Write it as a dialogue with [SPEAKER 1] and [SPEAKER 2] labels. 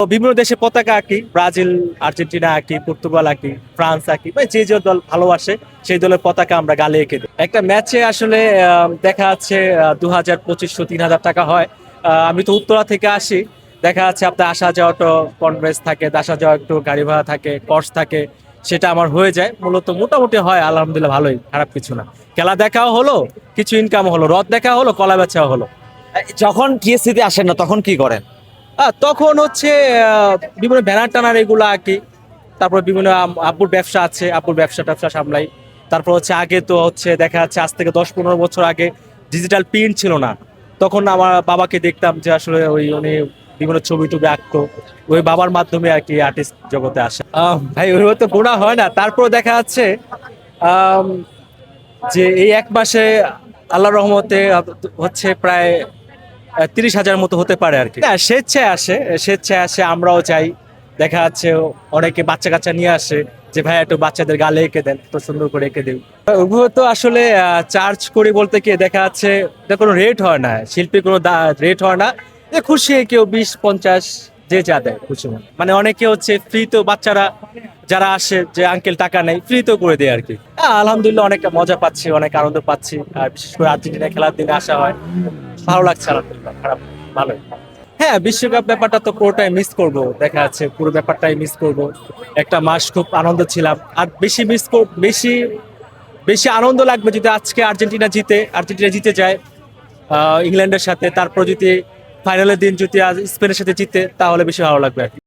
[SPEAKER 1] তো বিভিন্ন দেশে পতাকা আঁকি, ব্রাজিল, আর্জেন্টিনা আঁকি, পর্তুগাল আঁকি, ফ্রান্স আঁকি, মানে যে যে দল ভালোবাসে সেই দলের পতাকা আমরা গালে এঁকে দিই। একটা ম্যাচে আসলে দেখা যাচ্ছে 2,000, 2,500, 3,000 টাকা হয়। আমি তো উত্তরা থেকে আসি, দেখা যাচ্ছে আপনার আসা যাওয়া তো কনভেন্স থাকে, আসা যাওয়া একটু গাড়ি ভাড়া থাকে, কস্ট থাকে, সেটা আমার হয়ে যায়। মূলত মোটামুটি হয়, আলহামদুলিল্লাহ ভালোই, খারাপ কিছু না। খেলা দেখাও হলো, কিছু ইনকাম হলো, রদ দেখা হলো, কলা বেচাও হলো।
[SPEAKER 2] যখন টিএসসিতে আসেন না তখন কি করেন?
[SPEAKER 1] তখন হচ্ছে বিভিন্ন ব্যানার টানার এগুলো আঁকি। তারপর বিভিন্ন আব্বুর ব্যবসা আছে, আব্বুর ব্যবসা ট্যাবসা সামলাই। তারপর হচ্ছে আগে তো হচ্ছে দেখা যাচ্ছে আজ থেকে 10-15 বছর আগে ডিজিটাল প্রিন্ট ছিল না। তখন আমার বাবাকে দেখতাম যে আসলে ওই উনি বিভিন্ন ছবি টবি আঁকতো, ওই বাবার মাধ্যমে আর কি আর্টিস্ট জগতে আসে। ভাই ওইভাবে তো গোনা হয় না, তারপর দেখা যাচ্ছে আম, যে এই 1 মাসে আল্লাহ রহমতে হচ্ছে প্রায় 30,000 মতো হতে পারে আর কি। না, স্বেচ্ছায় আসে, স্বেচ্ছায় আসে, আমরাও চাই। দেখা যাচ্ছে অনেকে বাচ্চা কাচ্চা নিয়ে আসে যে ভাই একটু বাচ্চাদের গালে এঁকে দেন, তো সুন্দর করে এঁকে দিই। ওগুলো তো আসলে চার্জ করি বলতে কি, দেখা যাচ্ছে এটা কোনো রেট হয় না, শিল্পী কোনো রেট হয় না। যে খুশি কেউ 20-50 যে যা দেয় খুশি মনে। মানে অনেকে হচ্ছে ফ্রি, তো বাচ্চারা যারা আসে যে আঙ্কেল টাকা নেই, ফ্রি তো করে দেয় আর কি। আলহামদুলিল্লাহ অনেক মজা পাচ্ছি, অনেক আনন্দ পাচ্ছি। আর বিশেষ করে আর্জেন্টিনা খেলার দিনে আসা হয়, ভালো লাগছে, আলহামদুলিল্লাহ, খারাপ না, ভালোই। হ্যাঁ, বিশ্বকাপ ব্যাপারটা তো পুরোটাই মিস করব, দেখা যাচ্ছে পুরো ব্যাপারটাই মিস করব। একটা মাস খুব আনন্দ ছিলাম, আর বেশি বেশি বেশি আনন্দ লাগবে যদি আজকে আর্জেন্টিনা জিতে যায় ইংল্যান্ডের সাথে, তারপর যদি ফাইনালের দিন যদি আজ স্পেনের সাথে জিতে, তাহলে বেশি ভালো লাগবে আর কি।